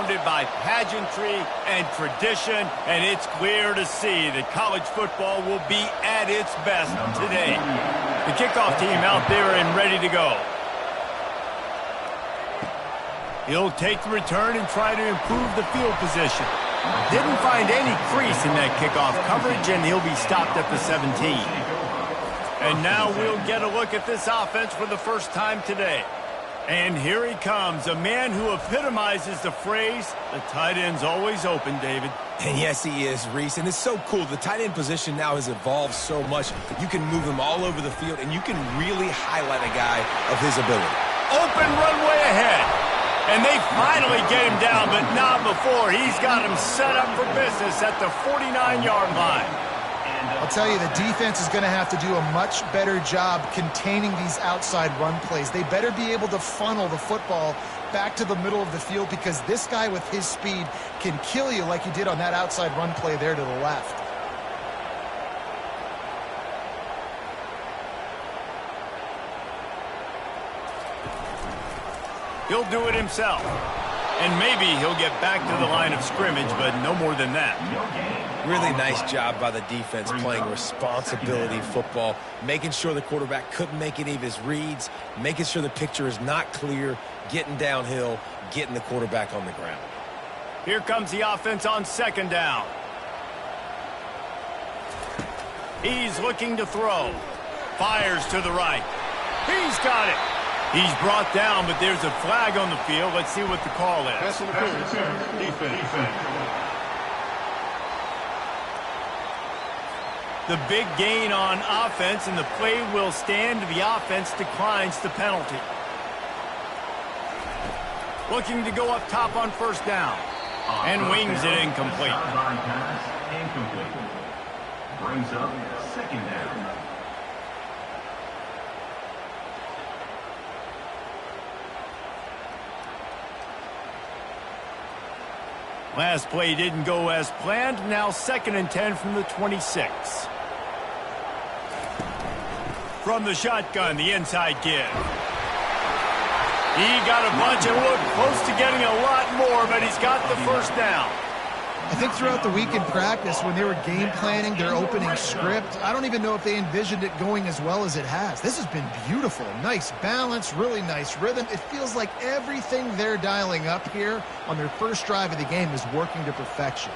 surrounded by pageantry and tradition, and it's clear to see that college football will be at its best today. The kickoff team out there and ready to go. He'll take the return and try to improve the field position. Didn't find any crease in that kickoff coverage, and he'll be stopped at the 17. And now we'll get a look at this offense for the first time today. And here he comes, a man who epitomizes the phrase, the tight end's always open, David. And yes, he is, Reese. And it's so cool. The tight end position now has evolved so much. You can move him all over the field, and you can really highlight a guy of his ability. Open runway ahead. And they finally get him down, but not before. He's got him set up for business at the 49-yard line. I'll tell you, the defense is going to have to do a much better job containing these outside run plays. They better be able to funnel the football back to the middle of the field, because this guy with his speed can kill you like he did on that outside run play there to the left. He'll do it himself. And maybe he'll get back to the line of scrimmage, but no more than that. Really nice job by the defense playing responsibility football, making sure the quarterback couldn't make any of his reads, making sure the picture is not clear, getting downhill, getting the quarterback on the ground. Here comes the offense on second down. He's looking to throw. Fires to the right. He's got it. He's brought down, but there's a flag on the field. Let's see what the call is. Pass interference. Defense. The big gain on offense, and the play will stand. The offense declines the penalty. Looking to go up top on first down. And wings it incomplete. Incomplete. Brings up second down. Last play didn't go as planned. Now 2nd and 10 from the 26. From the shotgun, the inside give. He got a bunch and looked close to getting a lot more, but he's got the first down. I think throughout the week in practice, when they were game planning their opening script, I don't even know if they envisioned it going as well as it has. This has been beautiful. Nice balance, really nice rhythm. It feels like everything they're dialing up here on their first drive of the game is working to perfection.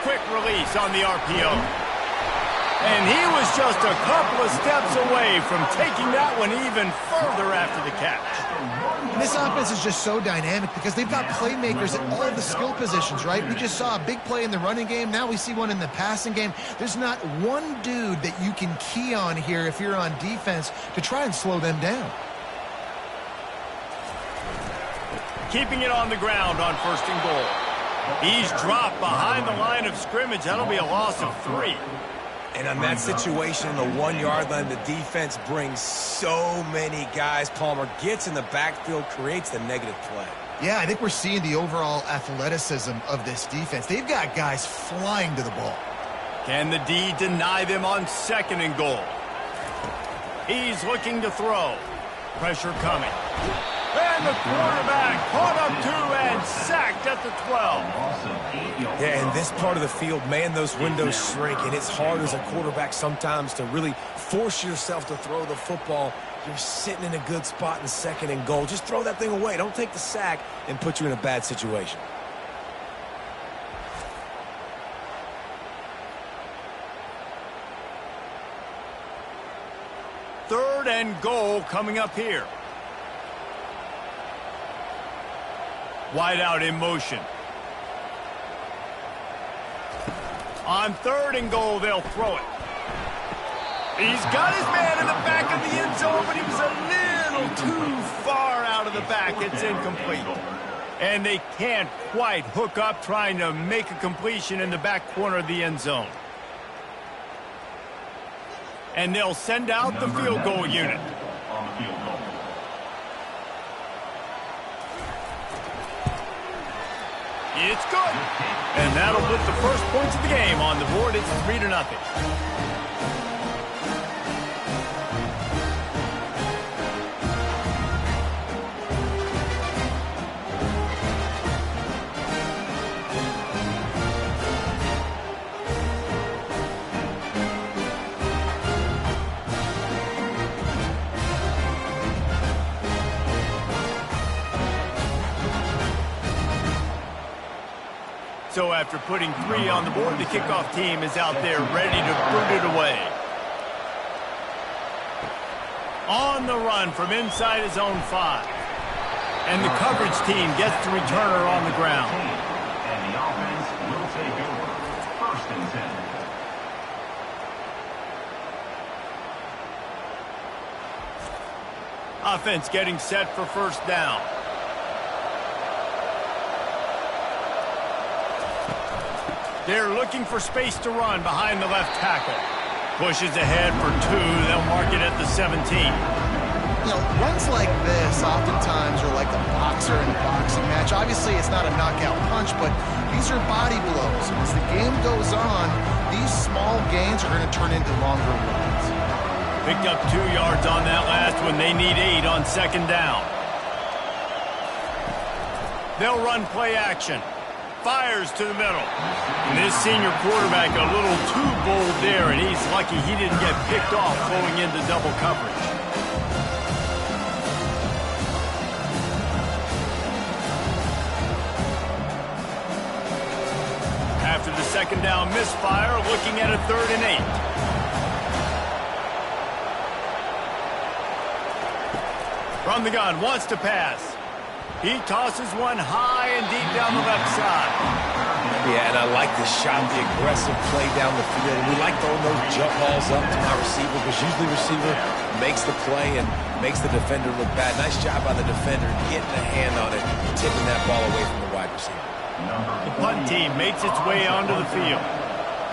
Quick release on the RPO. And he was just a couple of steps away from taking that one even further after the catch. And this offense is just so dynamic because they've got playmakers at all the skill positions, right? We just saw a big play in the running game. Now we see one in the passing game. There's not one dude that you can key on here if you're on defense to try and slow them down. Keeping it on the ground on 1st and goal. He's dropped behind the line of scrimmage. That'll be a loss of 3. And on that situation, the 1-yard line, the defense brings so many guys. Palmer gets in the backfield, creates the negative play. Yeah, I think we're seeing the overall athleticism of this defense. They've got guys flying to the ball. Can the D deny them on 2nd and goal? He's looking to throw. Pressure coming. And the quarterback caught up 2 and sacked at the 12. Yeah, in this part of the field, man, those windows shrink, and it's hard as a quarterback sometimes to really force yourself to throw the football. You're sitting in a good spot in 2nd and goal. Just throw that thing away. Don't take the sack and put you in a bad situation. Third and goal coming up here. Wide out in motion. On 3rd and goal, they'll throw it. He's got his man in the back of the end zone, but he was a little too far out of the back. It's incomplete. And they can't quite hook up trying to make a completion in the back corner of the end zone. And they'll send out the field goal unit. It's good. And that'll put the first points of the game on the board. It's 3-0. So after putting 3 on the board, the kickoff team is out there ready to boot it away. On the run from inside his own 5. And the coverage team gets the returner on the ground. And the offense will take over. 1st and 10. Offense getting set for 1st down. They're looking for space to run behind the left tackle. Pushes ahead for 2. They'll mark it at the 17. You know, runs like this oftentimes are like the boxer in a boxing match. Obviously, it's not a knockout punch, but these are body blows. And as the game goes on, these small gains are going to turn into longer runs. Picked up 2 yards on that last one. They need 8 on 2nd down. They'll run play action. Fires to the middle. And this senior quarterback a little too bold there, and he's lucky he didn't get picked off going into double coverage. After the 2nd down misfire, looking at a 3rd and 8. From the gun, wants to pass. He tosses one high and deep down the left side. Yeah, and I like the shot, the aggressive play down the field. We like throwing those jump balls up to my receiver because usually the receiver makes the play and makes the defender look bad. Nice job by the defender getting a hand on it, tipping that ball away from the wide receiver. The punt team makes its way onto the field.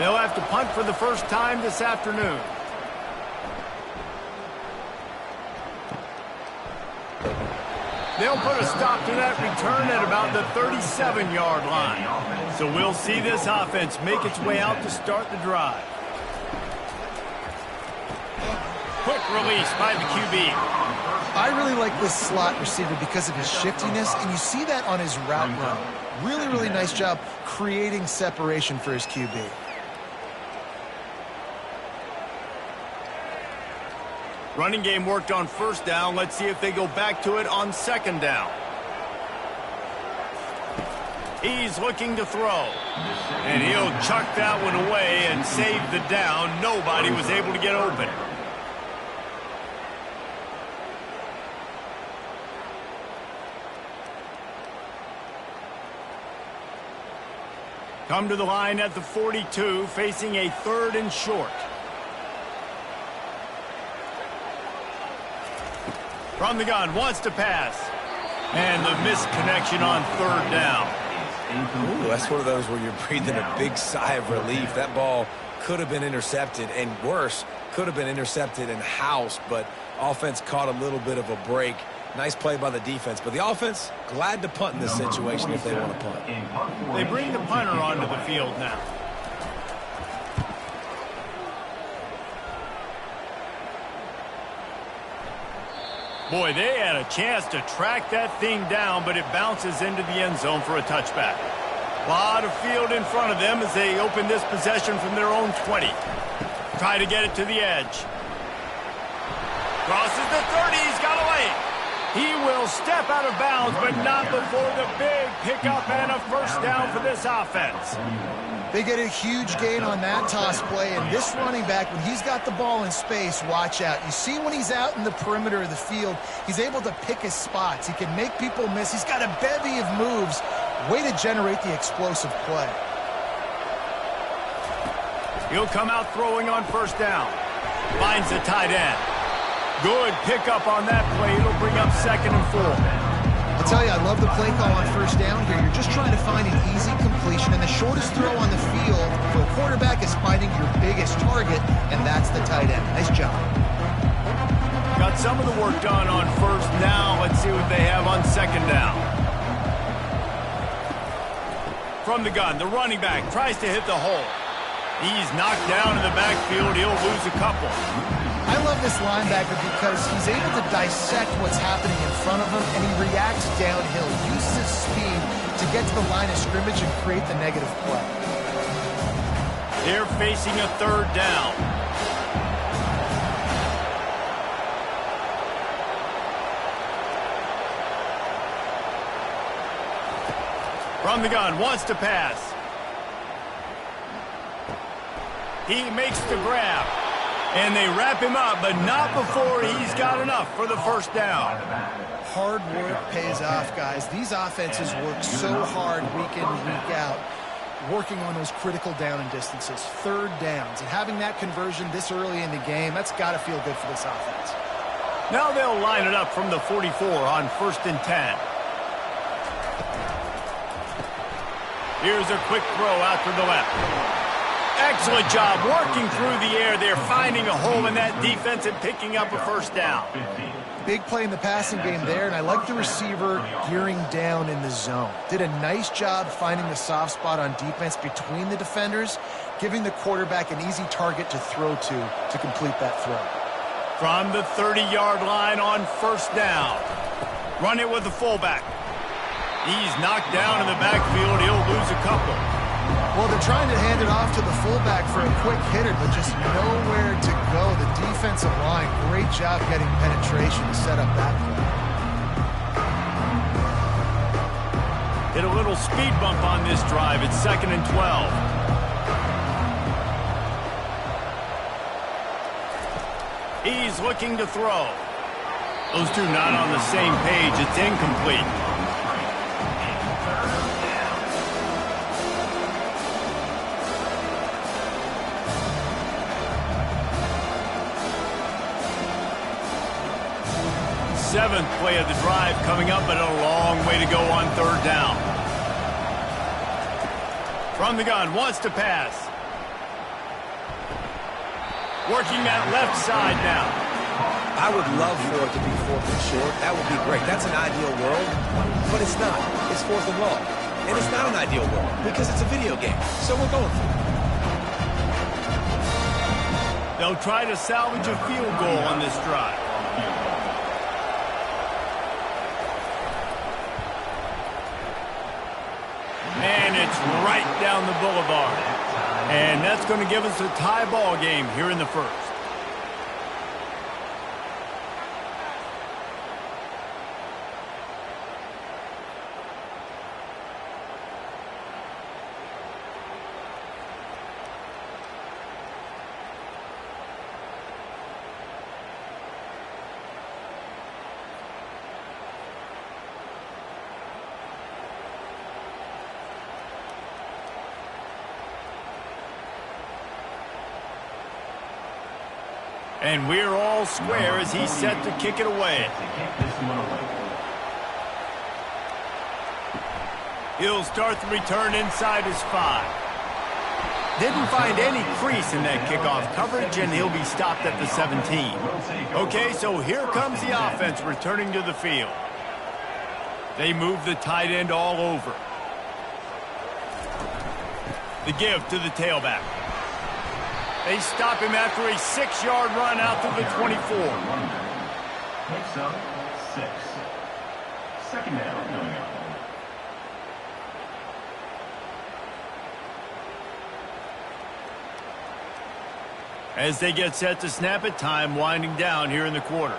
They'll have to punt for the 1st time this afternoon. They'll put a stop to that return at about the 37-yard line. So we'll see this offense make its way out to start the drive. Quick release by the QB. I really like this slot receiver because of his shiftiness, and you see that on his route run. Really, really nice job creating separation for his QB. Running game worked on 1st down. Let's see if they go back to it on 2nd down. He's looking to throw. And he'll chuck that one away and save the down. Nobody was able to get open. Come to the line at the 42, facing a 3rd and short. From the gun, wants to pass. And the misconnection on 3rd down. Ooh, that's one of those where you're breathing a big sigh of relief. That ball could have been intercepted, and worse, could have been intercepted and housed, but offense caught a little bit of a break. Nice play by the defense, but the offense, glad to punt in this situation if they want to punt. They bring the punter onto the field now. Boy, they had a chance to track that thing down, but it bounces into the end zone for a touchback. A lot of field in front of them as they open this possession from their own 20. Try to get it to the edge. Crosses the 30, he's got away. He will step out of bounds, but not before the big pickup and a 1st down for this offense. They get a huge gain on that toss play, and this running back, when he's got the ball in space, watch out. You see when he's out in the perimeter of the field, he's able to pick his spots. He can make people miss. He's got a bevy of moves. Way to generate the explosive play. He'll come out throwing on 1st down. Finds the tight end. Good pickup on that play. It'll bring up 2nd and 4. I'll tell you, I love the play call on 1st down here. You're just trying to find an easy completion, and the shortest throw on the field for a quarterback is finding your biggest target, and that's the tight end. Nice job. Got some of the work done on 1st. Now let's see what they have on 2nd down. From the gun, the running back tries to hit the hole. He's knocked down in the backfield. He'll lose a couple. I love this linebacker because he's able to dissect what's happening in front of him, and he reacts downhill. He uses his speed to get to the line of scrimmage and create the negative play. They're facing a 3rd down. From the gun, wants to pass. He makes the grab. And they wrap him up, but not before he's got enough for the first down. Hard work pays off, guys. These offenses work so hard week in and week out, working on those critical down and distances, third downs. And having that conversion this early in the game, that's got to feel good for this offense. Now they'll line it up from the 44 on 1st and 10. Here's a quick throw out to the left. Excellent job working through the air there, finding a hole in that defense and picking up a first down. Big play in the passing game there, and I like the receiver gearing down in the zone. Did a nice job finding the soft spot on defense between the defenders, giving the quarterback an easy target to throw to complete that throw. From the 30-yard line on 1st down. Run it with the fullback. He's knocked down in the backfield. He'll lose a couple. Well, they're trying to hand it off to the fullback for a quick hitter, but just nowhere to go. The defensive line, great job getting penetration to set up that play. Hit a little speed bump on this drive. It's 2nd and 12. He's looking to throw. Those two not on the same page. It's incomplete. Seventh play of the drive coming up, but a long way to go on 3rd down. From the gun, wants to pass. Working that left side now. I would love for it to be 4th and short. That would be great. That's an ideal world, but it's not. It's 4th and long. And it's not an ideal world because it's a video game. So we're going for it. They'll try to salvage a field goal on this drive. And it's right down the boulevard. And that's going to give us a tie ball game here in the 1st. And we're all square as he's set to kick it away. He'll start the return inside his 5. Didn't find any crease in that kickoff coverage, and he'll be stopped at the 17. Okay, so here comes the offense returning to the field. They move the tight end all over. The give to the tailback. They stop him after a 6-yard run out to the 24. Picks up 6. 2nd down coming up. As they get set to snap it, time winding down here in the quarter.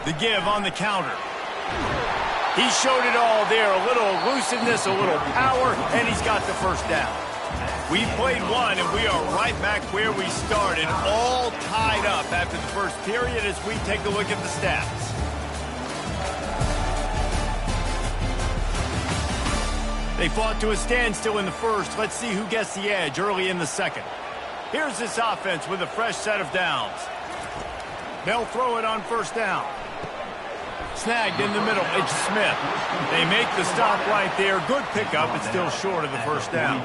The give on the counter. He showed it all there, a little elusiveness, a little power, and he's got the first down. We played one, and we are right back where we started, all tied up after the first period as we take a look at the stats. They fought to a standstill in the 1st. Let's see who gets the edge early in the 2nd. Here's this offense with a fresh set of downs. They'll throw it on 1st down. Snagged in the middle, it's Smith. They make the stop right there. Good pickup, but still short of the first down.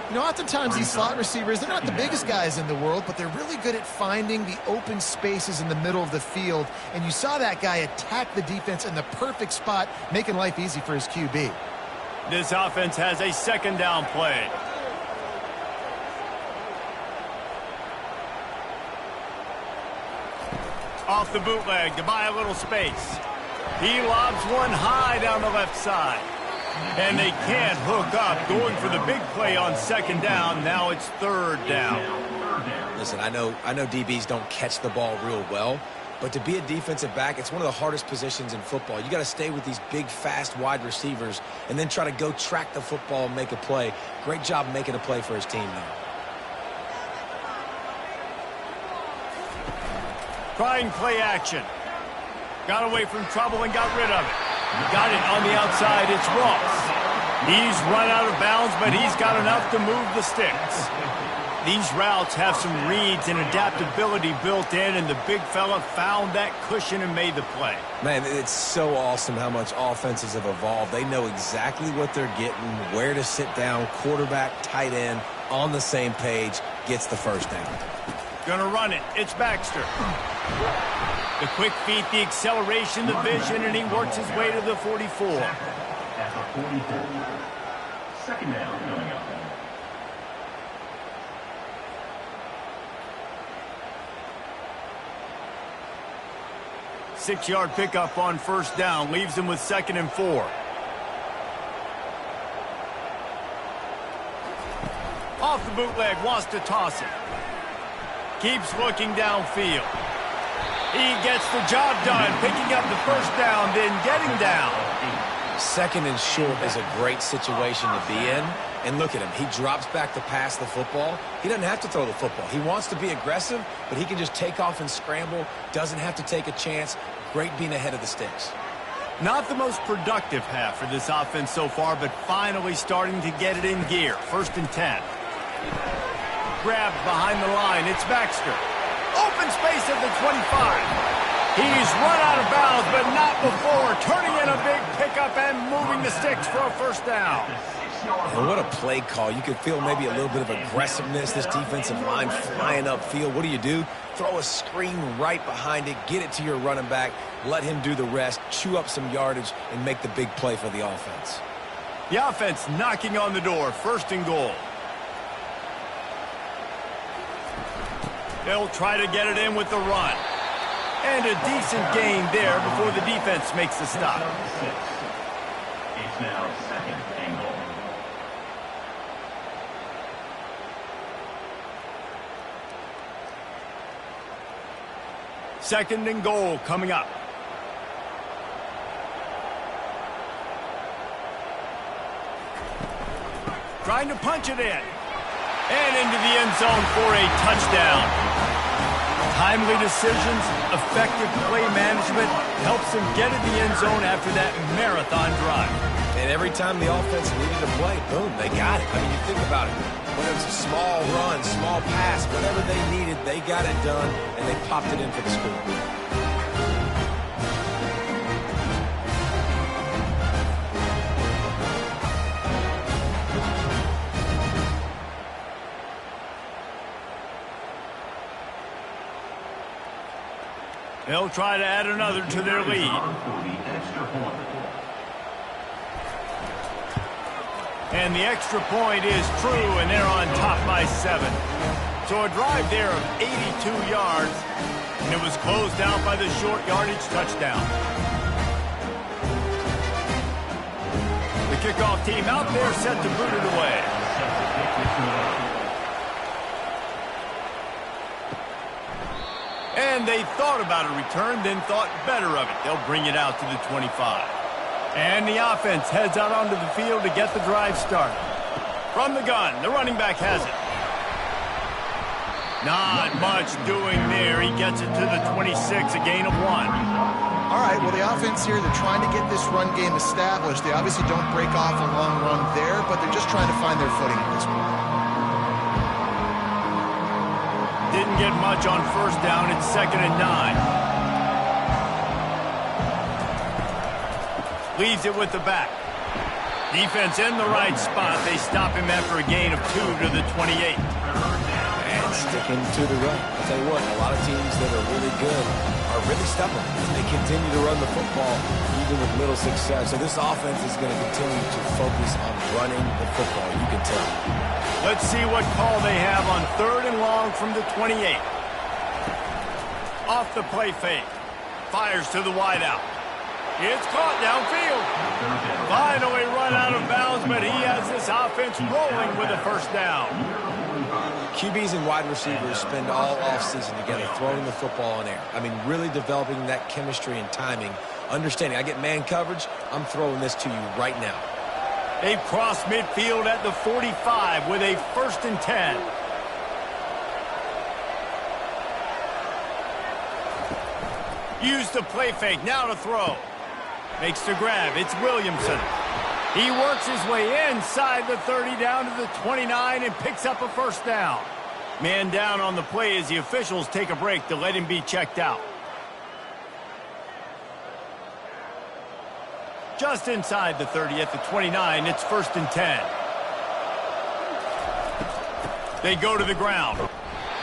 You know, oftentimes these slot receivers, they're not the biggest guys in the world, but they're really good at finding the open spaces in the middle of the field. And you saw that guy attack the defense in the perfect spot, making life easy for his QB. This offense has a 2nd down play. Off the bootleg to buy a little space. He lobs one high down the left side. And they can't hook up, going for the big play on 2nd down. Now it's 3rd down. Listen, I know DBs don't catch the ball real well, But to be a defensive back, it's one of the hardest positions in football. You got to stay with these big, fast, wide receivers and then try to go track the football and make a play. Great job making a play for his team there. Trying play action. Got away from trouble and got rid of it. Got it on the outside. It's Ross. He's run out of bounds, but he's got enough to move the sticks. These routes have some reads and adaptability built in, and the big fella found that cushion and made the play. Man, it's so awesome how much offenses have evolved. They know exactly what they're getting, where to sit down, quarterback, tight end, on the same page, gets the first down. Gonna run it. It's Baxter. The quick feet, the acceleration, the vision, and he works his way to the 44. At the 44. Second down coming up. Six-yard pickup on first down. Leaves him with 2nd and 4. Off the bootleg. Wants to toss it. Keeps looking downfield. He gets the job done, picking up the first down, then getting down. 2nd and short is a great situation to be in. And look at him. He drops back to pass the football. He doesn't have to throw the football. He wants to be aggressive, but he can just take off and scramble. Doesn't have to take a chance. Great being ahead of the sticks. Not the most productive half for this offense so far, but finally starting to get it in gear. 1st and 10. Grabbed behind the line. It's Baxter. Open space at the 25. He's run out of bounds, but not before. Turning in a big pickup and moving the sticks for a first down. And what a play call. You could feel maybe a little bit of aggressiveness. This defensive line flying upfield. What do? Throw a screen right behind it. Get it to your running back. Let him do the rest. Chew up some yardage and make the big play for the offense. The offense knocking on the door. 1st and goal. They'll try to get it in with the run. And a decent gain there before the defense makes the stop. It's now 2nd and goal. Second and goal coming up. Trying to punch it in. And into the end zone for a touchdown. Timely decisions, effective play management helps him get in the end zone after that marathon drive. And every time the offense needed a play, boom, they got it. I mean, you think about it. Whether it's a small run, small pass, whatever they needed, they got it done, and they popped it in for the score. They'll try to add another to their lead. And the extra point is true, and they're on top by 7. So a drive there of 82 yards, and it was closed out by the short yardage touchdown. The kickoff team out there set to boot it away. And they thought about a return, then thought better of it. They'll bring it out to the 25. And the offense heads out onto the field to get the drive started. From the gun, the running back has it. Not much doing there. He gets it to the 26, a gain of 1. All right, well, the offense here, they're trying to get this run game established. They obviously don't break off a long run there, but they're just trying to find their footing at this point. Didn't get much on first down. It's 2nd and 9. Leaves it with the back. Defense in the right spot. They stop him after a gain of 2 to the 28. And sticking to the run. I'll tell you what, a lot of teams that are really good are really stubborn. They continue to run the football even with little success. So this offense is going to continue to focus on running the football. You can tell. Let's see what call they have on 3rd and long from the 28. Off the play fake. Fires to the wideout. It's caught downfield. Finally run out of bounds, but he has this offense rolling with a first down. QBs and wide receivers spend all offseason together throwing the football in air. I mean, really developing that chemistry and timing. Understanding, I get man coverage, I'm throwing this to you right now. They cross midfield at the 45 with a 1st and 10. Use the play fake, now to throw. Makes the grab, it's Williamson. He works his way inside the 30 down to the 29 and picks up a first down. Man down on the play as the officials take a break to let him be checked out. Just inside the 30 at the 29, it's 1st and 10. They go to the ground.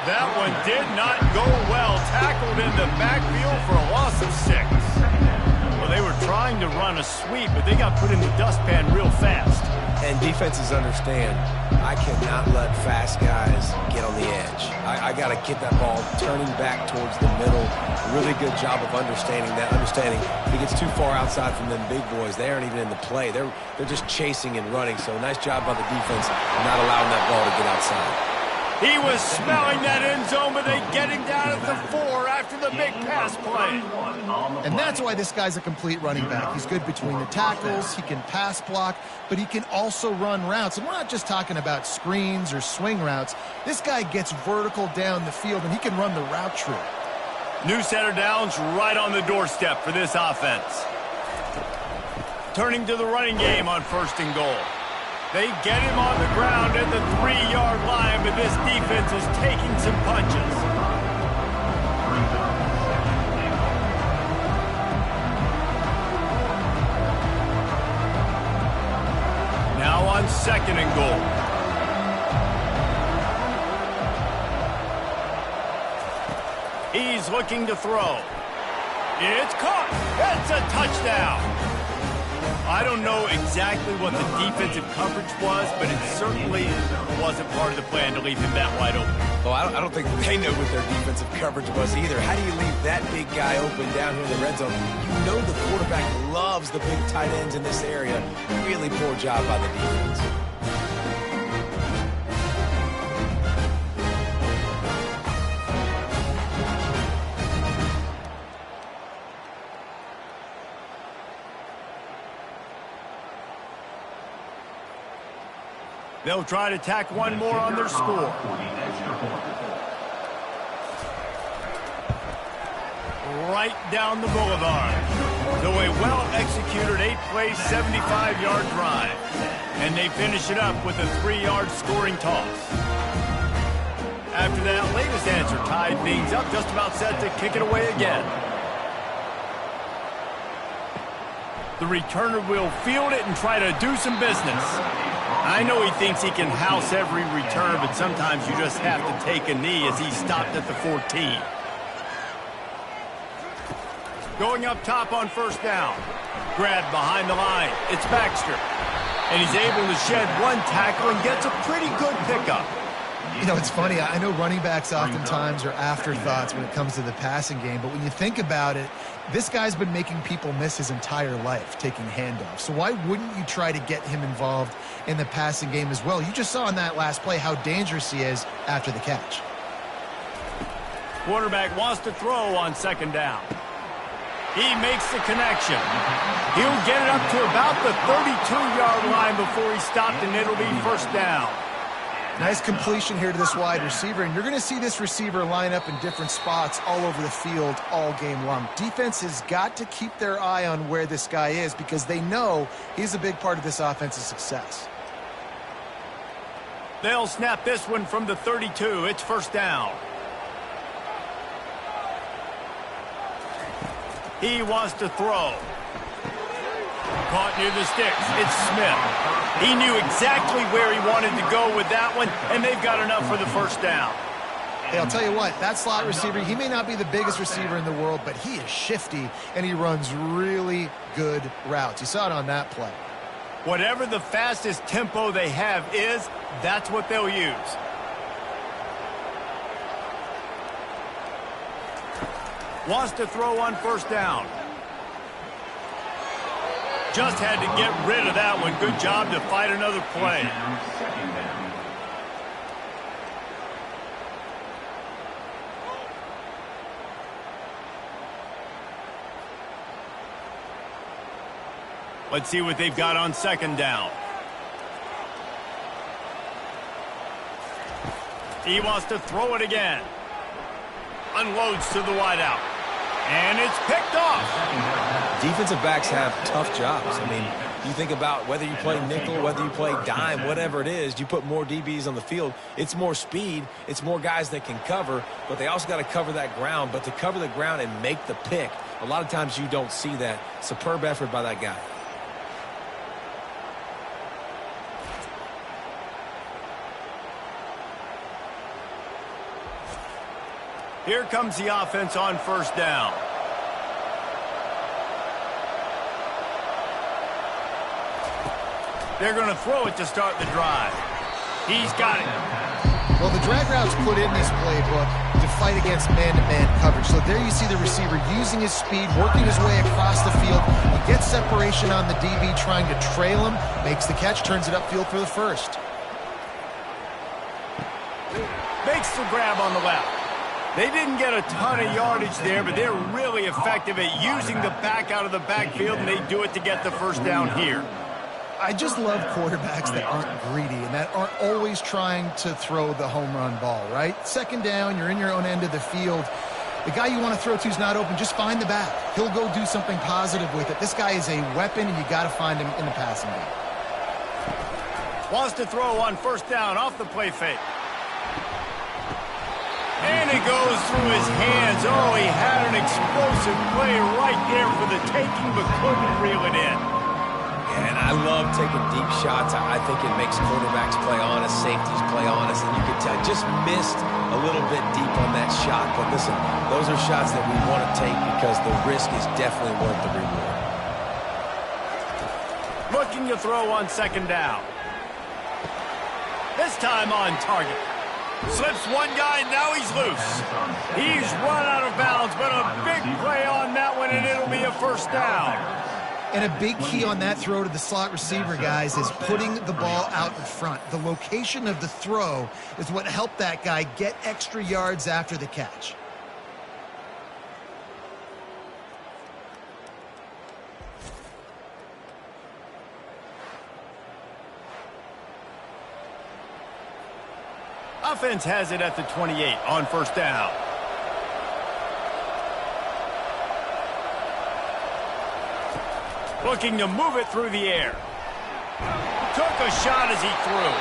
That one did not go well. Tackled in the backfield for a loss of 6. Well, they were trying to run a sweep, but they got put in the dustpan real fast. And defenses understand, I cannot let fast guys get on the edge. I got to get that ball turning back towards the middle. Really good job of understanding that. If he gets too far outside from them big boys, they aren't even in the play. They're just chasing and running. So nice job by the defense not allowing that ball to get outside. He was smelling that end zone, but they get him down at the 4 after the big pass play. And that's why this guy's a complete running back. He's good between the tackles, he can pass block, but he can also run routes. And we're not just talking about screens or swing routes. This guy gets vertical down the field, and he can run the route tree. New set of downs right on the doorstep for this offense. Turning to the running game on 1st and goal. They get him on the ground at the 3-yard line, but this defense is taking some punches. Now on 2nd and goal. He's looking to throw. It's caught. It's a touchdown. I don't know exactly what the defensive coverage was, but it certainly wasn't part of the plan to leave him that wide open. Well, I don't think they know what their defensive coverage was either. How do you leave that big guy open down here in the red zone? You know the quarterback loves the big tight ends in this area. Really poor job by the defense. They'll try to tack one more on their score. Right down the boulevard. So a well-executed 8-play, 75-yard drive. And they finish it up with a 3-yard scoring toss. After that latest answer tied things up, just about set to kick it away again. The returner will field it and try to do some business. I know he thinks he can house every return, but sometimes you just have to take a knee as he stopped at the 14. Going up top on 1st down. Grabbed behind the line. It's Baxter. And he's able to shed one tackle and gets a pretty good pickup. You know, it's funny. I know running backs oftentimes are afterthoughts when it comes to the passing game, but when you think about it, this guy's been making people miss his entire life taking handoffs. So why wouldn't you try to get him involved in the passing game as well? You just saw in that last play how dangerous he is after the catch. Quarterback wants to throw on 2nd down. He makes the connection. He'll get it up to about the 32-yard line before he stopped, and it'll be 1st down. Nice completion here to this wide receiver, and you're going to see this receiver line up in different spots all over the field all game long. Defense has got to keep their eye on where this guy is because they know he's a big part of this offense's success. They'll snap this one from the 32. It's 1st down. He wants to throw. Caught near the sticks. It's Smith. He knew exactly where he wanted to go with that one, and they've got enough for the 1st down. Hey, I'll tell you what, that slot receiver, he may not be the biggest receiver in the world, but he is shifty, and he runs really good routes. You saw it on that play. Whatever the fastest tempo they have is, that's what they'll use. Wants to throw on 1st down. Just had to get rid of that one. Good job to fight another play. Second down. Let's see what they've got on second down. He wants to throw it again. Unloads to the wideout. And it's picked off. Defensive backs have tough jobs. I mean, you think about whether you play nickel, whether you play dime, whatever it is, you put more DBs on the field. It's more speed. It's more guys that can cover, but they also got to cover that ground. But to cover the ground and make the pick, a lot of times you don't see that. Superb effort by that guy. Here comes the offense on first down. They're going to throw it to start the drive. He's got it. Well, the drag route's put in this playbook to fight against man-to-man coverage. So there you see the receiver using his speed, working his way across the field. He gets separation on the DB, trying to trail him, makes the catch, turns it upfield for the first. Makes the grab on the left. They didn't get a ton of yardage there, but they're really effective at using the back out of the backfield, and they do it to get the first down here. I just love quarterbacks that aren't greedy and that aren't always trying to throw the home run ball, right? Second down, you're in your own end of the field. The guy you want to throw to is not open. Just find the back. He'll go do something positive with it. This guy is a weapon, and you got to find him in the passing game. Wants to throw on first down off the play fake. And it goes through his hands. Oh, he had an explosive play right there for the taking, but couldn't reel it in. Yeah, and I love taking deep shots. I think it makes quarterbacks play honest, safeties play honest, and you can tell just missed a little bit deep on that shot. But listen, those are shots that we want to take because the risk is definitely worth the reward. Looking to throw on second down. This time on target. Slips one guy, now he's loose. He's run out of bounds, but a big play on that one, and it'll be a first down. And a big key on that throw to the slot receiver, guys, is putting the ball out in front. The location of the throw is what helped that guy get extra yards after the catch. Offense has it at the 28 on first down. Looking to move it through the air. Took a shot as he threw.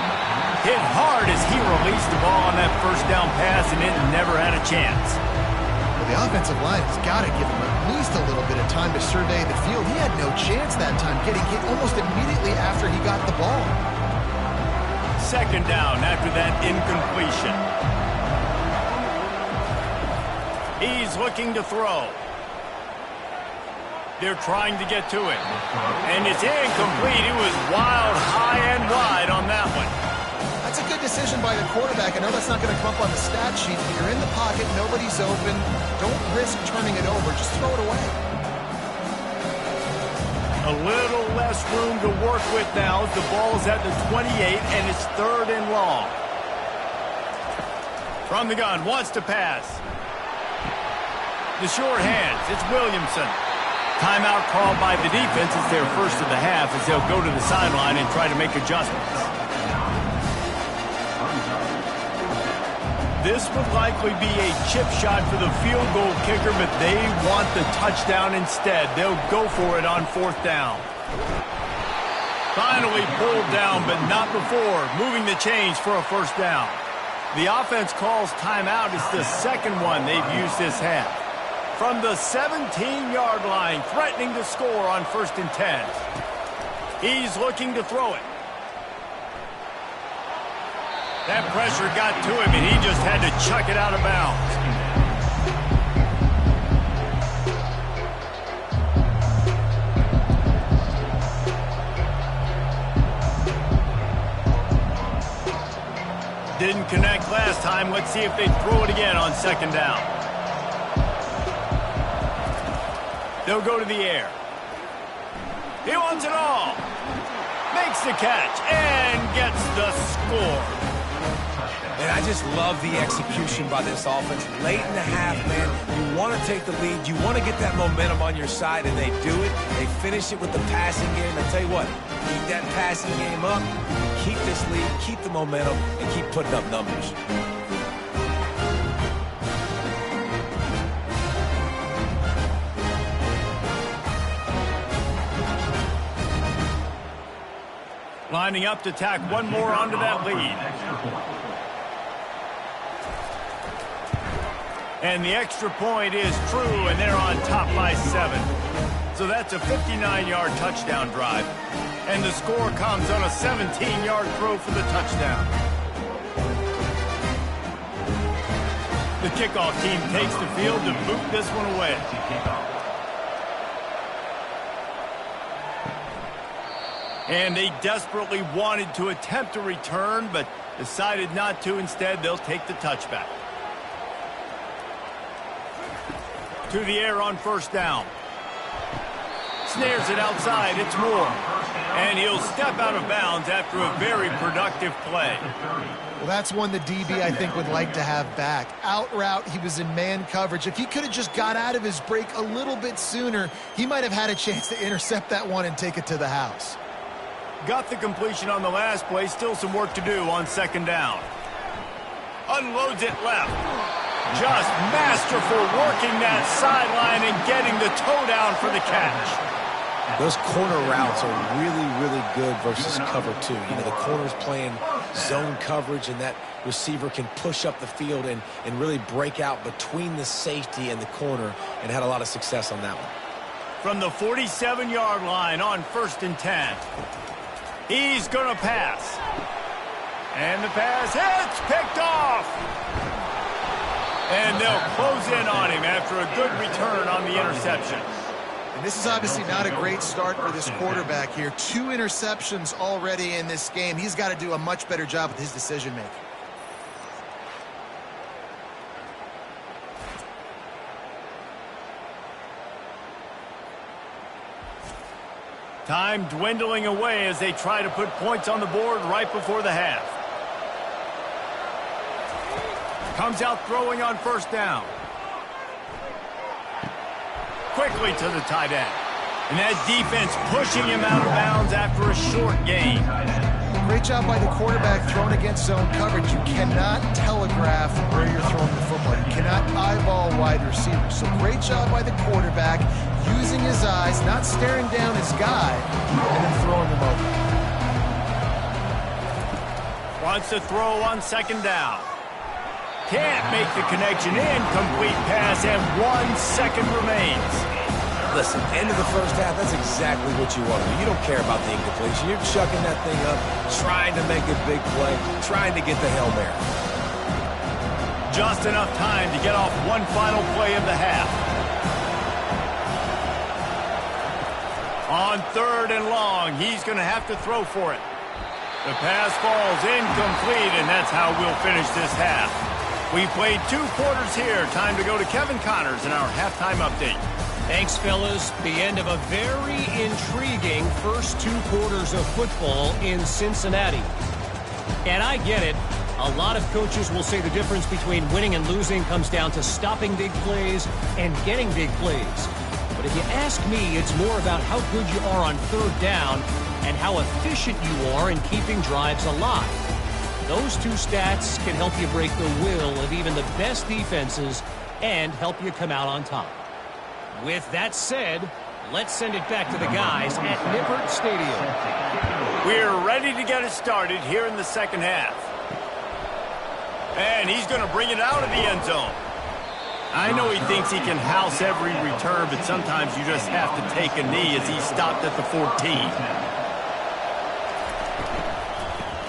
Hit hard as he released the ball on that first down pass, and it never had a chance. Well, the offensive line has got to give him at least a little bit of time to survey the field. He had no chance that time, getting hit almost immediately after he got the ball. Second down after that incompletion. He's looking to throw. They're trying to get to it. And it's incomplete. It was wild, high and wide on that one. That's a good decision by the quarterback. I know that's not going to come up on the stat sheet, but you're in the pocket, nobody's open. Don't risk turning it over. Just throw it away. A little less room to work with now as the ball's at the 28 and it's third and long. From the gun, wants to pass. The short hands, it's Williamson. Timeout called by the defense. It's their first of the half as they'll go to the sideline and try to make adjustments. This would likely be a chip shot for the field goal kicker, but they want the touchdown instead. They'll go for it on fourth down. Finally pulled down, but not before. Moving the chains for a first down. The offense calls timeout. It's the second one they've used this half. From the 17-yard line, threatening to score on 1st and 10. He's looking to throw it. That pressure got to him, and he just had to chuck it out of bounds. Didn't connect last time. Let's see if they throw it again on second down. They'll go to the air. He wants it all. Makes the catch and gets the score. And I just love the execution by this offense. Late in the half, man, you want to take the lead. You want to get that momentum on your side, and they do it. They finish it with the passing game. I tell you what, keep that passing game up, keep this lead, keep the momentum, and keep putting up numbers. Lining up to tack one more onto that lead. And the extra point is true, and they're on top by 7. So that's a 59-yard touchdown drive. And the score comes on a 17-yard throw for the touchdown. The kickoff team takes the field to boot this one away. And they desperately wanted to attempt a return, but decided not to. Instead, they'll take the touchback. To the air on first down. Snares it outside. It's Moore. And he'll step out of bounds after a very productive play. Well, that's one the DB, I think, would like to have back. Out route, he was in man coverage. If he could have just got out of his break a little bit sooner, he might have had a chance to intercept that one and take it to the house. Got the completion on the last play. Still some work to do on second down. Unloads it left. Just masterful working that sideline and getting the toe down for the catch. Those corner routes are really, really good versus cover 2. You know, the corner's playing zone coverage, and that receiver can push up the field and really break out between the safety and the corner, and had a lot of success on that one. From the 47-yard line on 1st and 10. He's going to pass. And the pass hits, picked off. And they'll close in on him after a good return on the interception. And this is obviously not a great start for this quarterback here. 2 interceptions already in this game. He's got to do a much better job with his decision-making. Time dwindling away as they try to put points on the board right before the half. Comes out throwing on first down. Quickly to the tight end. And that defense pushing him out of bounds after a short gain. Great job by the quarterback throwing against zone coverage. You cannot telegraph where you're throwing the football. You cannot eyeball wide receivers. So great job by the quarterback using his eyes, not staring down his guy, and then throwing him over. Wants to throw on second down. Can't make the connection. Incomplete pass, and 1 second remains. Listen, end of the first half, that's exactly what you want to do. You don't care about the incompletion. You're chucking that thing up, trying to make a big play, trying to get the Hail Mary. Just enough time to get off one final play of the half. On 3rd and long, he's going to have to throw for it. The pass falls incomplete, and that's how we'll finish this half. We played 2 quarters here. Time to go to Kevin Connors in our halftime update. Thanks, fellas. The end of a very intriguing first 2 quarters of football in Cincinnati. And I get it. A lot of coaches will say the difference between winning and losing comes down to stopping big plays and getting big plays. But if you ask me, it's more about how good you are on 3rd down and how efficient you are in keeping drives alive. Those 2 stats can help you break the will of even the best defenses and help you come out on top. With that said, let's send it back to the guys at Nippert Stadium. We're ready to get it started here in the second half. And he's going to bring it out of the end zone. I know he thinks he can house every return, but sometimes you just have to take a knee as he stopped at the 14.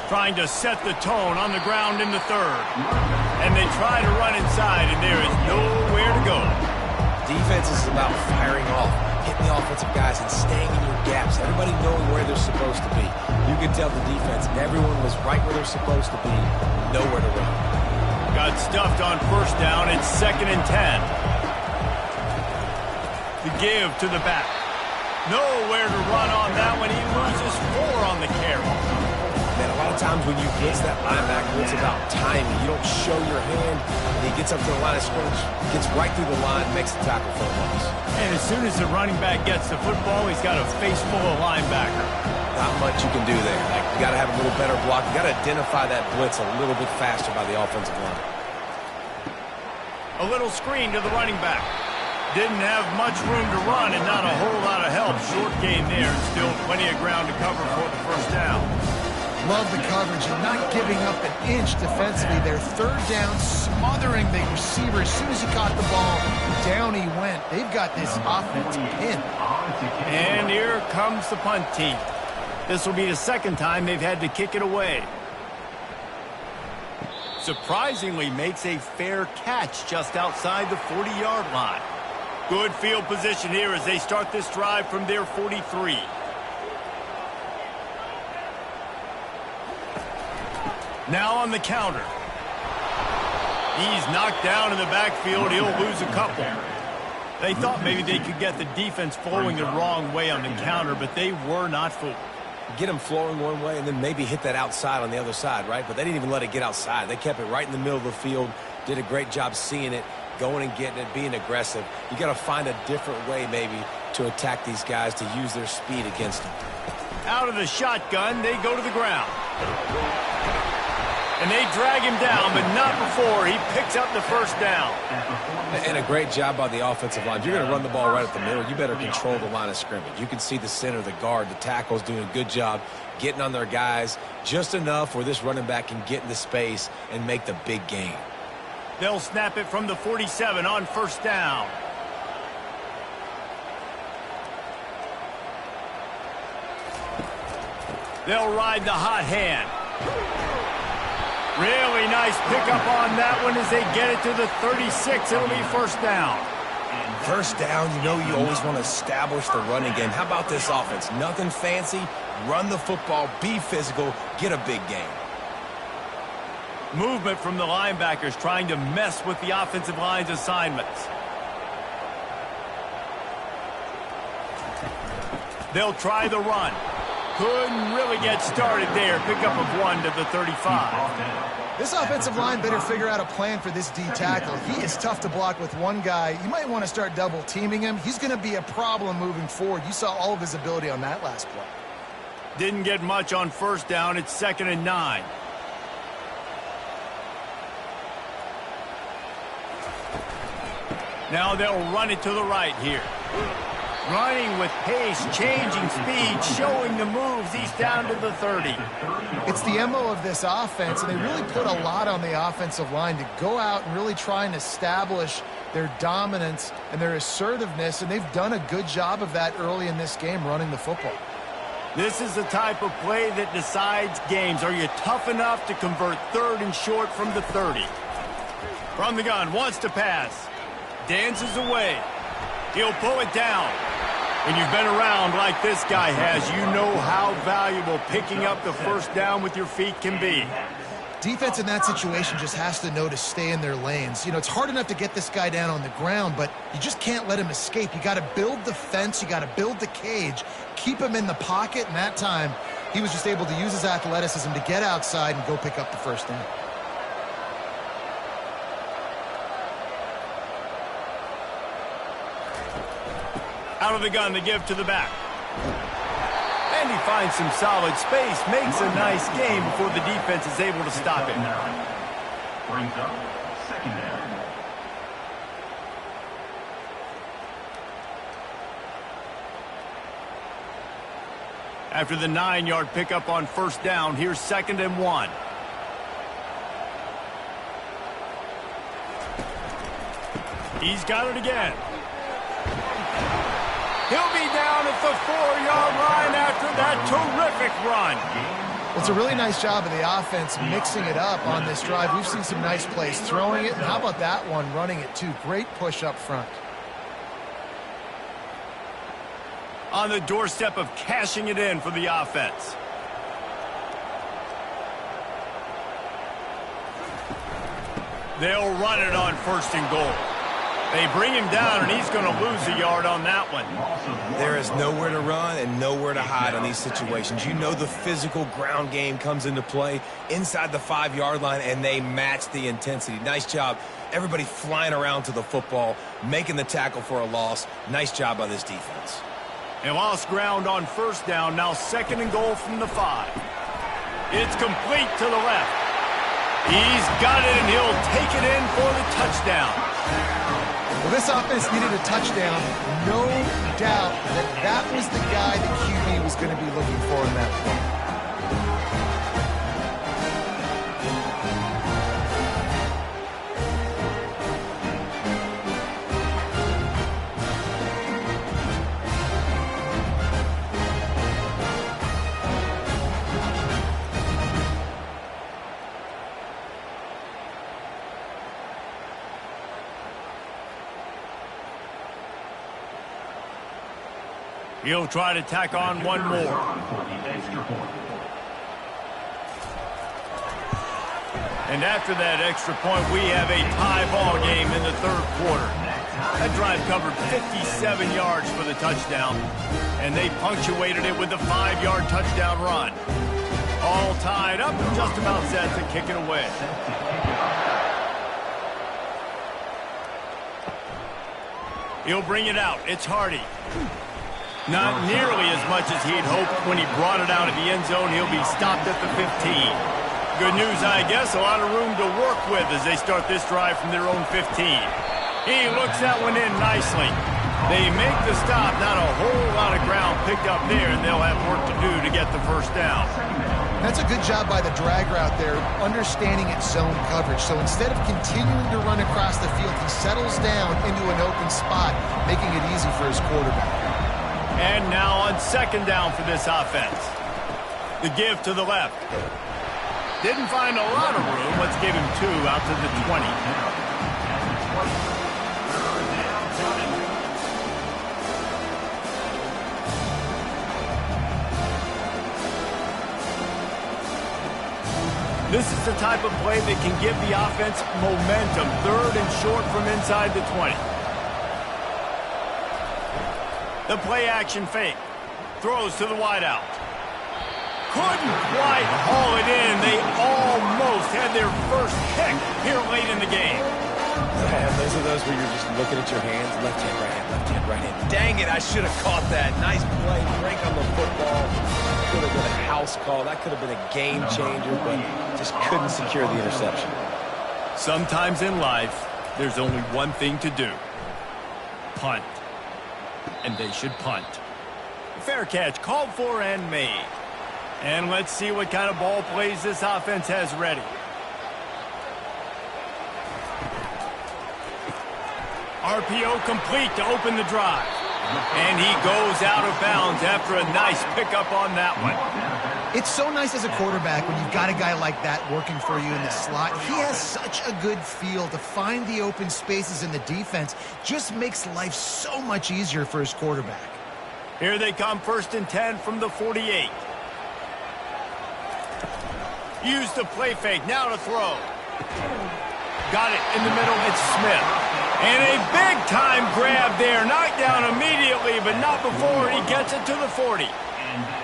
Trying to set the tone on the ground in the 3rd. And they try to run inside, and there is nowhere to go. Defense is about firing off, hitting the offensive guys and staying in your gaps. Everybody knowing where they're supposed to be. You can tell the defense, everyone was right where they're supposed to be, nowhere to run. Got stuffed on first down. It's 2nd and 10. The give to the back. Nowhere to run on that one. He loses 4 on the carry. Man, a lot of times when you blitz that linebacker, it's about timing. You don't show your hand, and he gets up to the line of scrimmage, gets right through the line, makes the tackle for a loss. And as soon as the running back gets the football, he's got a face full of linebacker. Not much you can do there. Like, you got to have a little better block. You got to identify that blitz a little bit faster by the offensive line. A little screen to the running back. Didn't have much room to run and not a whole lot of help. Short gain there and still plenty of ground to cover for the first down. Love the coverage and not giving up an inch defensively. Their third down, smothering the receiver. As soon as he caught the ball, down he went. They've got this offense pinned. And here comes the punt team. This will be the second time they've had to kick it away. Surprisingly makes a fair catch just outside the 40-yard line. Good field position here as they start this drive from their 43. Now on the counter. He's knocked down in the backfield. He'll lose a couple. They thought maybe they could get the defense flowing the wrong way on the counter, but they were not fooled. Get them flowing one way and then maybe hit that outside on the other side, right? But they didn't even let it get outside. They kept it right in the middle of the field, did a great job seeing it, going and getting it, being aggressive. You got to find a different way maybe to attack these guys to use their speed against them. Out of the shotgun, they go to the ground. And they drag him down, but not before he picks up the first down. And a great job by the offensive line. If you're going to run the ball right at the middle, you better control the line of scrimmage. You can see the center, the guard, the tackles doing a good job getting on their guys just enough where this running back can get into space and make the big gain. They'll snap it from the 47 on first down. They'll ride the hot hand. Really nice pickup on that one as they get it to the 36. It'll be first down. First down, you know you always want to establish the running game. How about this offense? Nothing fancy. Run the football, be physical, get a big gain. Movement from the linebackers trying to mess with the offensive line's assignments. They'll try the run. Couldn't really get started there. Pickup of 1 to the 35. This offensive line better figure out a plan for this D tackle. He is tough to block with one guy. You might want to start double teaming him. He's going to be a problem moving forward. You saw all of his ability on that last play. Didn't get much on first down. It's 2nd and 9. Now they'll run it to the right here. Running with pace, changing speed, showing the moves. He's down to the 30. It's the MO of this offense, and they really put a lot on the offensive line to go out and really try and establish their dominance and their assertiveness, and they've done a good job of that early in this game running the football. This is the type of play that decides games. Are you tough enough to convert 3rd and short from the 30? From the gun, wants to pass. Dances away. He'll pull it down. When you've been around like this guy has, you know how valuable picking up the first down with your feet can be. Defense in that situation just has to know to stay in their lanes. You know, it's hard enough to get this guy down on the ground, but you just can't let him escape. You got to build the fence. You got to build the cage. Keep him in the pocket, and that time he was just able to use his athleticism to get outside and go pick up the first down. Out of the gun to give to the back. And he finds some solid space, makes a nice game before the defense is able to stop him. Brings up 2nd down. After the 9-yard pickup on first down, here's 2nd and 1. He's got it again. He'll be down at the 4-yard line after that terrific run. Well, it's a really nice job of the offense mixing it up on this drive. We've seen some nice plays throwing it, and how about that one running it too? Great push up front. On the doorstep of cashing it in for the offense. They'll run it on 1st and goal. They bring him down, and he's going to lose a yard on that one. There is nowhere to run and nowhere to hide on these situations. You know the physical ground game comes into play inside the 5-yard line, and they match the intensity. Nice job. Everybody flying around to the football, making the tackle for a loss. Nice job by this defense. They lost ground on first down, now 2nd and goal from the 5. It's complete to the left. He's got it, and he'll take it in for the touchdown. Well, this offense needed a touchdown. No doubt that was the guy the QB was going to be looking for in that play. He'll try to tack on one more. And after that extra point, we have a tie ball game in the 3rd quarter. That drive covered 57 yards for the touchdown, and they punctuated it with a 5-yard touchdown run. All tied up, just about set to kick it away. He'll bring it out. It's Hardy. Not nearly as much as he'd hoped when he brought it out of the end zone. He'll be stopped at the 15. Good news, I guess, a lot of room to work with as they start this drive from their own 15. He looks that one in nicely. They make the stop, not a whole lot of ground picked up there, and they'll have work to do to get the first down. That's a good job by the drag route there, understanding its zone coverage. So instead of continuing to run across the field, he settles down into an open spot, making it easy for his quarterback. And now on 2nd down for this offense. The give to the left. Didn't find a lot of room. Let's give him 2 out to the 20. This is the type of play that can give the offense momentum. 3rd and short from inside the 20. The play-action fake. Throws to the wideout. Couldn't quite haul it in. They almost had their first pick here late in the game. Man, those are those where you're just looking at your hands. Left hand, right hand, left hand, right hand. Dang it, I should have caught that. Nice play. Break on the football. Could have been a house call. That could have been a game changer, but just couldn't secure the interception. Sometimes in life, there's only one thing to do. Punt. And they should punt. Fair catch called for and made. And let's see what kind of ball plays this offense has ready. RPO complete to open the drive. And he goes out of bounds after a nice pickup on that one. It's so nice as a quarterback when you've got a guy like that working for you in the slot. He has such a good feel to find the open spaces in the defense. Just makes life so much easier for his quarterback. Here they come, 1st and 10 from the 48. Use the play fake, now to throw. Got it in the middle, it's Smith. And a big-time grab there, knocked down immediately, but not before he gets it to the 40.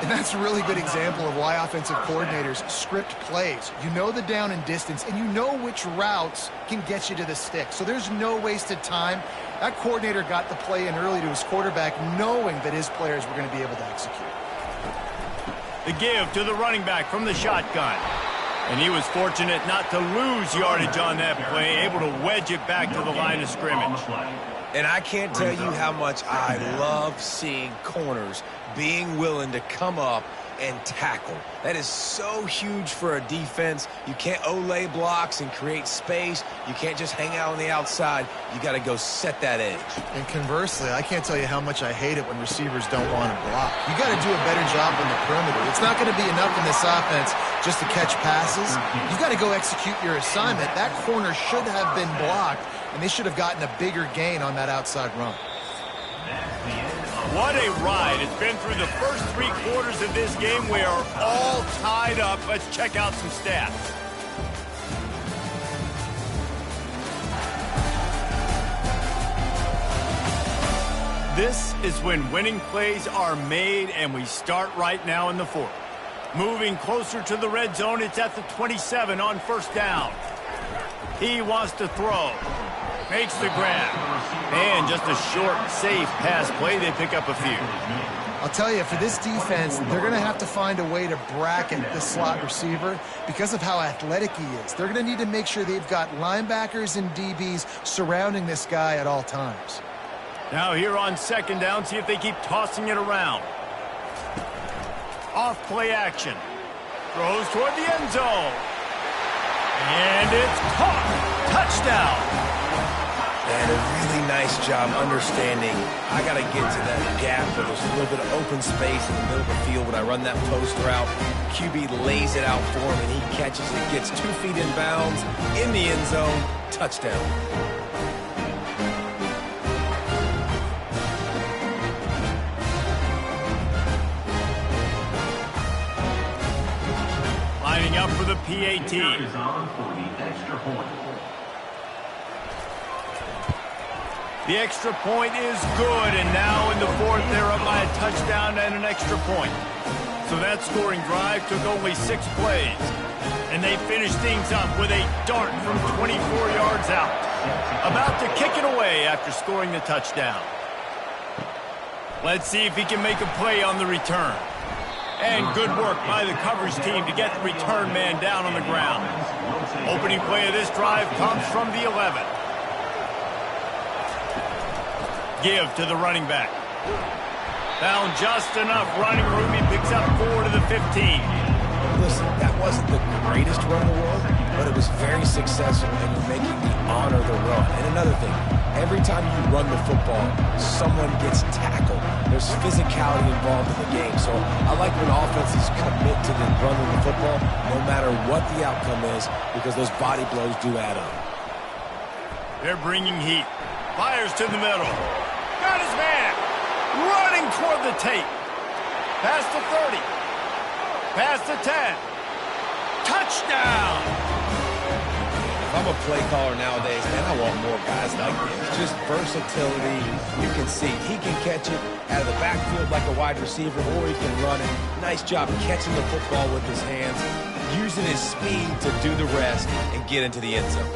And that's a really good example of why offensive coordinators script plays. You know the down and distance, and you know which routes can get you to the stick. So there's no wasted time. That coordinator got the play in early to his quarterback, knowing that his players were going to be able to execute. The give to the running back from the shotgun. And he was fortunate not to lose yardage on that play, able to wedge it back to the line of scrimmage. And I can't tell you how much I love seeing corners being willing to come up and tackle. That is so huge for a defense. You can't olay blocks and create space. You can't just hang out on the outside. You got to go set that edge. And conversely, I can't tell you how much I hate it when receivers don't want to block. You got to do a better job on the perimeter. It's not going to be enough in this offense just to catch passes. You got to go execute your assignment. That corner should have been blocked, and they should have gotten a bigger gain on that outside run. What a ride. It's been through the first 3 quarters of this game. We are all tied up. Let's check out some stats. This is when winning plays are made, and we start right now in the fourth. Moving closer to the red zone, it's at the 27 on first down. He wants to throw. Makes the grab. And just a short, safe pass play. They pick up a few. I'll tell you, for this defense, they're going to have to find a way to bracket this slot receiver because of how athletic he is. They're going to need to make sure they've got linebackers and DBs surrounding this guy at all times. Now here on second down, see if they keep tossing it around. Off play action. Throws toward the end zone. And it's caught. Touchdown. And a really nice job understanding I got to get to that gap where there's a little bit of open space in the middle of the field when I run that post route. QB lays it out for him, and he catches it, gets 2 feet in bounds, in the end zone, touchdown. Lining up for the PAT. Is on for the extra point. The extra point is good, and now in the fourth, they're up by a touchdown and an extra point. So that scoring drive took only 6 plays. And they finished things up with a dart from 24 yards out. About to kick it away after scoring the touchdown. Let's see if he can make a play on the return. And good work by the coverage team to get the return man down on the ground. Opening play of this drive comes from the 11. Give to the running back. Found just enough running room. He picks up 4 to the 15. Listen, that wasn't the greatest run in the world, but it was very successful, and you're making me honor the run. And another thing, every time you run the football, someone gets tackled. There's physicality involved in the game. So I like when offenses commit to the running the football, no matter what the outcome is, because those body blows do add up. They're bringing heat. Fires to the middle. Got his man. Running toward the tape. Past the 30. Past the 10. Touchdown. If I'm a play caller nowadays, man, I want more guys like this. Just versatility. You can see he can catch it out of the backfield like a wide receiver, or he can run it. Nice job catching the football with his hands, using his speed to do the rest and get into the end zone.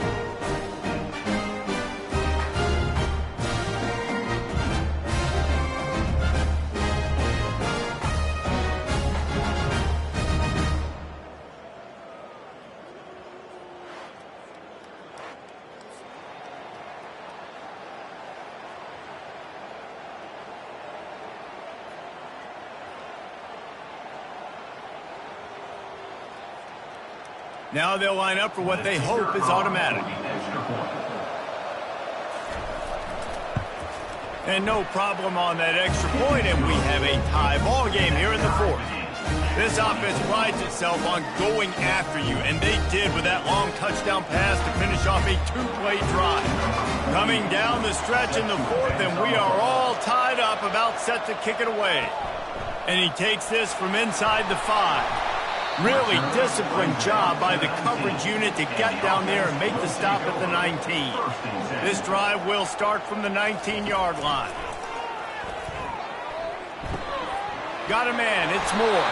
Now they'll line up for what they hope is automatic. And no problem on that extra point, and we have a tie ball game here in the fourth. This offense prides itself on going after you, and they did with that long touchdown pass to finish off a 2-play drive. Coming down the stretch in the fourth, and we are all tied up, about set to kick it away. And he takes this from inside the 5. Really disciplined job by the coverage unit to get down there and make the stop at the 19. This drive will start from the 19-yard line. Got a man, it's Moore.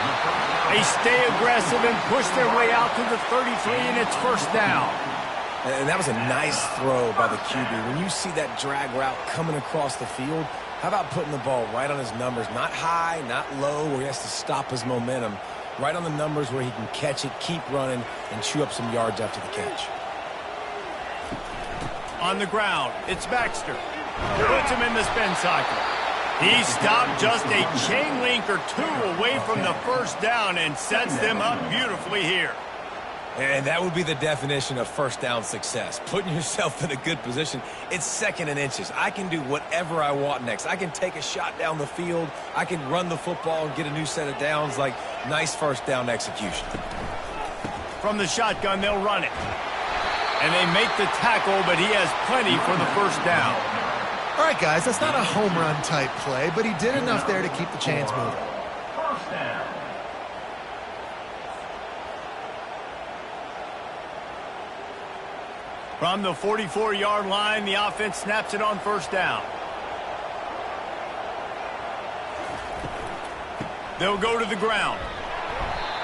They stay aggressive and push their way out to the 33, and it's first down. And that was a nice throw by the QB. When you see that drag route coming across the field, how about putting the ball right on his numbers? Not high, not low, where he has to stop his momentum. Right on the numbers where he can catch it, keep running, and chew up some yards after the catch. On the ground, it's Baxter. Puts him in the spin cycle. He stopped just a chain link or 2 away from the first down and sets them up beautifully here. And that would be the definition of first down success. Putting yourself in a good position. It's 2nd and inches. I can do whatever I want next. I can take a shot down the field. I can run the football and get a new set of downs. Like, nice first down execution. From the shotgun, they'll run it. And they make the tackle, but he has plenty for the first down. All right, guys, that's not a home run type play, but he did enough there to keep the chains moving. First down. From the 44-yard line, the offense snaps it on first down. They'll go to the ground.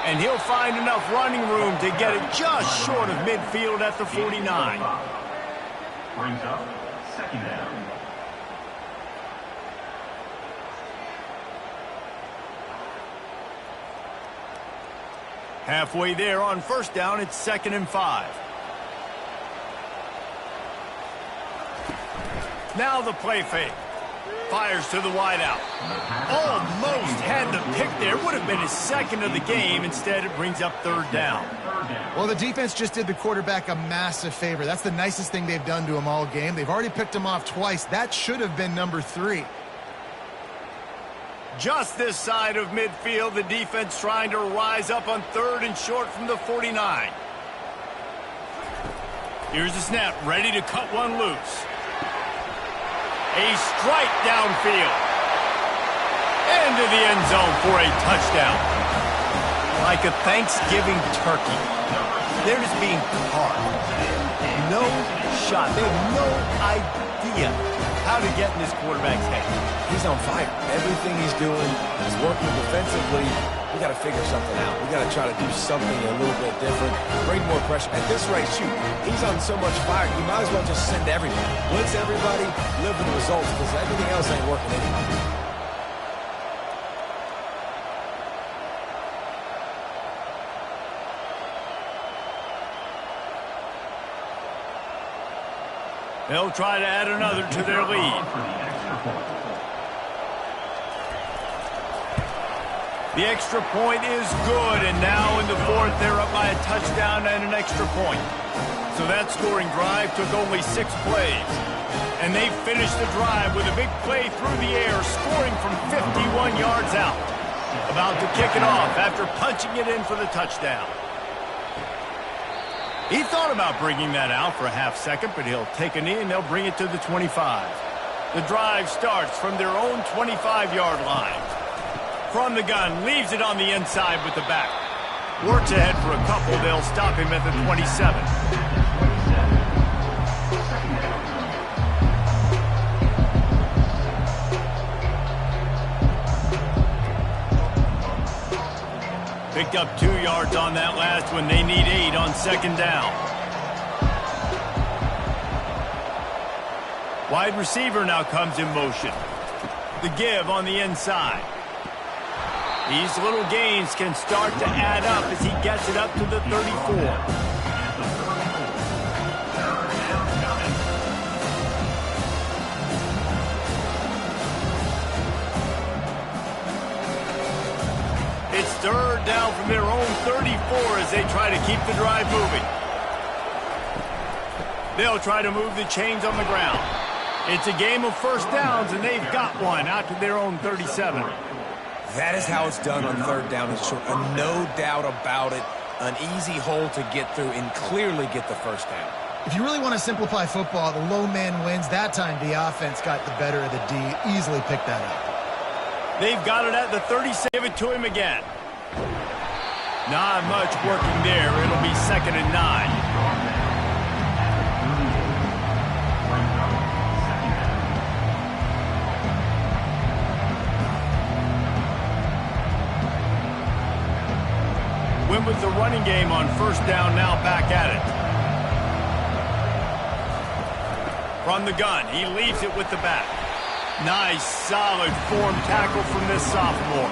And he'll find enough running room to get it just short of midfield at the 49. Brings up second down. Halfway there on first down, it's 2nd and 5. Now the play fake. Fires to the wideout. Almost had the pick there. Would have been his second of the game. Instead, it brings up 3rd down. Well, the defense just did the quarterback a massive favor. That's the nicest thing they've done to him all game. They've already picked him off twice. That should have been number 3. Just this side of midfield, the defense trying to rise up on 3rd and short from the 49. Here's the snap, ready to cut one loose. A strike downfield. Into the end zone for a touchdown. Like a Thanksgiving turkey. They're just being carved. No shot. They have no idea how to get in this quarterback's head. He's on fire. Everything he's doing is working defensively. We got to figure something out. We got to try to do something a little bit different. Bring more pressure. At this rate, shoot, he's on so much fire. You might as well just send everybody. Blitz everybody, live with the results, because everything else ain't working anymore. They'll try to add another to their lead. The extra point is good, and now in the 4th, they're up by a touchdown and an extra point. So that scoring drive took only 6 plays. And they finished the drive with a big play through the air, scoring from 51 yards out. About to kick it off after punching it in for the touchdown. He thought about bringing that out for a half second, but he'll take a knee and they'll bring it to the 25. The drive starts from their own 25-yard line. From the gun, leaves it on the inside with the back. Works ahead for a couple. They'll stop him at the 27. Picked up 2 yards on that last one. They need 8 on 2nd down. Wide receiver now comes in motion. The give on the inside. These little gains can start to add up as he gets it up to the 34. It's 3rd down from their own 34 as they try to keep the drive moving. They'll try to move the chains on the ground. It's a game of first downs, and they've got one out to their own 37. That is how it's done on 3rd down and short. No doubt about it. An easy hole to get through and clearly get the first down. If you really want to simplify football, the low man wins. That time the offense got the better of the D. Easily picked that up. They've got it at the 37. Give it to him again. Not much working there. It'll be 2nd and 9. Win with the running game on first down, now back at it. From the gun, he leaves it with the back. Nice, solid form tackle from this sophomore.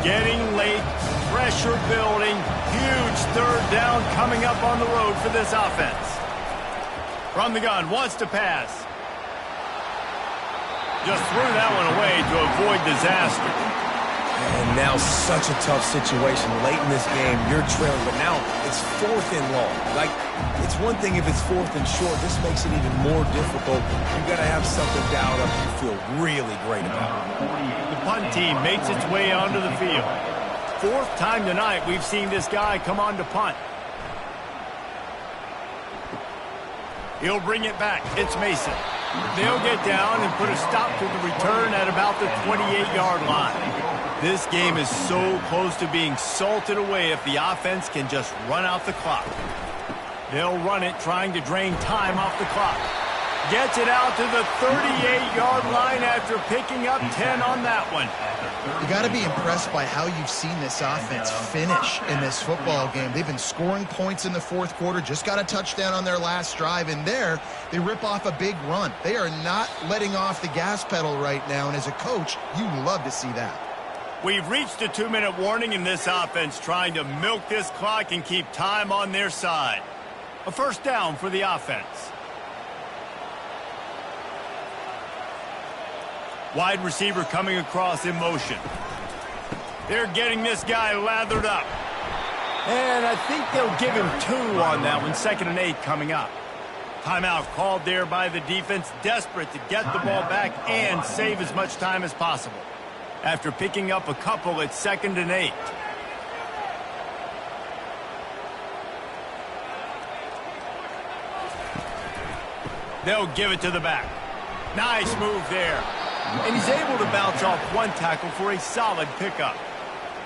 Getting late, pressure building, huge 3rd down coming up on the road for this offense. From the gun, wants to pass. Just threw that one away to avoid disaster. And now such a tough situation. Late in this game, you're trailing, but now it's 4th and long. Like, it's one thing if it's 4th and short. This makes it even more difficult. You've got to have something dialed up you feel really great about. The punt team makes its way onto the field. 4th time tonight we've seen this guy come on to punt. He'll bring it back. It's Mason. They'll get down and put a stop to the return at about the 28-yard line. This game is so close to being salted away if the offense can just run out the clock. They'll run it, trying to drain time off the clock. Gets it out to the 38-yard line after picking up 10 on that one. You got to be impressed by how you've seen this offense finish in this football game. They've been scoring points in the fourth quarter, just got a touchdown on their last drive, and there they rip off a big run. They are not letting off the gas pedal right now, and as a coach, you love to see that. We've reached a 2-minute warning in this offense, trying to milk this clock and keep time on their side. A first down for the offense. Wide receiver coming across in motion. They're getting this guy lathered up. And I think they'll give him 2 on that one. 2nd and 8 coming up. Timeout called there by the defense, desperate to get the ball back and save as much time as possible. After picking up a couple, it's 2nd and 8. They'll give it to the back. Nice move there. And he's able to bounce off one tackle for a solid pickup.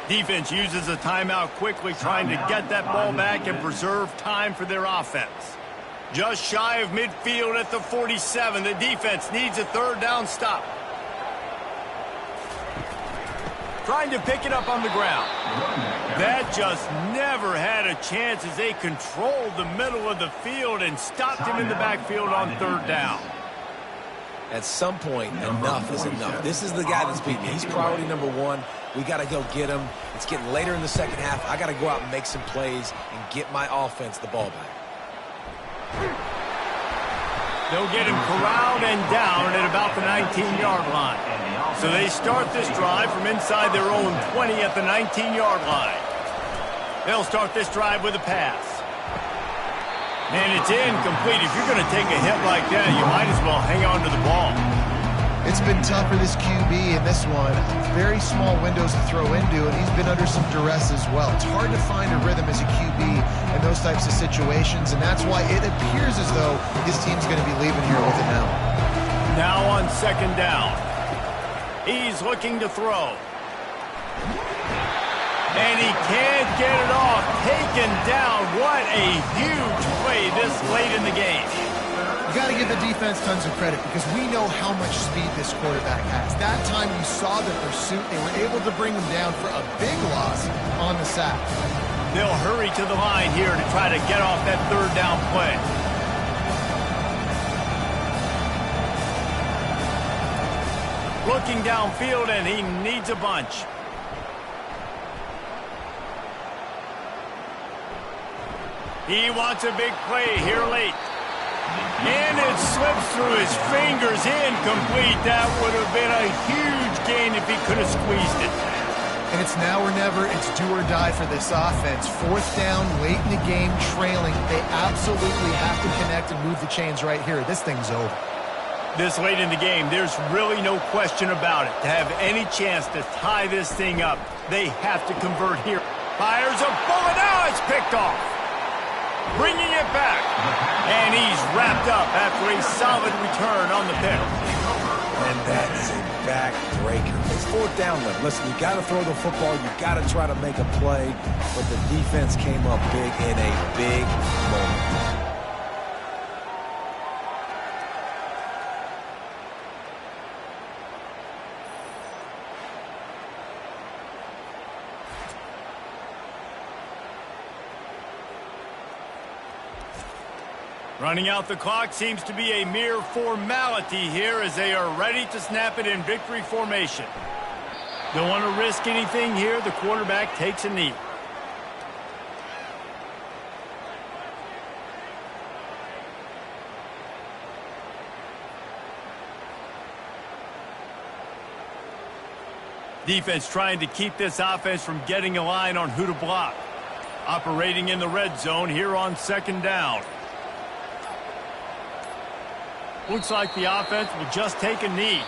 Defense uses a timeout quickly, trying to get that ball back and preserve time for their offense. Just shy of midfield at the 47. The defense needs a 3rd down stop. Trying to pick it up on the ground. That just never had a chance as they controlled the middle of the field and stopped him in the backfield on 3rd down. At some point, enough is enough. This is the guy that's beating me. He's priority number 1. We got to go get him. It's getting later in the second half. I got to go out and make some plays and get my offense the ball back. They'll get him corralled and down at about the 19-yard line. So they start this drive from inside their own 20 at the 19-yard line. They'll start this drive with a pass. And it's incomplete. If you're going to take a hit like that, you might as well hang on to the ball. It's been tough for this QB in this one. Very small windows to throw into, and he's been under some duress as well. It's hard to find a rhythm as a QB in those types of situations, and that's why it appears as though his team's going to be leaving here with it now. Now on 2nd down. He's looking to throw. And he can't get it off. Taken down. What a huge play this late in the game. You got to give the defense tons of credit because we know how much speed this quarterback has. That time you saw the pursuit. They were able to bring him down for a big loss on the sack. They'll hurry to the line here to try to get off that 3rd down play. Looking downfield, and he needs a bunch. He wants a big play here late. And it slips through his fingers, incomplete. That would have been a huge gain if he could have squeezed it. And it's now or never. It's do or die for this offense. 4th down, late in the game, trailing. They absolutely have to connect and move the chains right here. This thing's over. This late in the game, there's really no question about it. To have any chance to tie this thing up, they have to convert here. Fires a bullet. Now it's picked off. Bringing it back. And he's wrapped up after a solid return on the pick. And that is a backbreaker. It's 4th down though. Listen, you got to throw the football. You got to try to make a play. But the defense came up big in a big moment. Running out the clock seems to be a mere formality here as they are ready to snap it in victory formation. Don't want to risk anything here. The quarterback takes a knee. Defense trying to keep this offense from getting a line on who to block. Operating in the red zone here on 2nd down. Looks like the offense will just take a knee.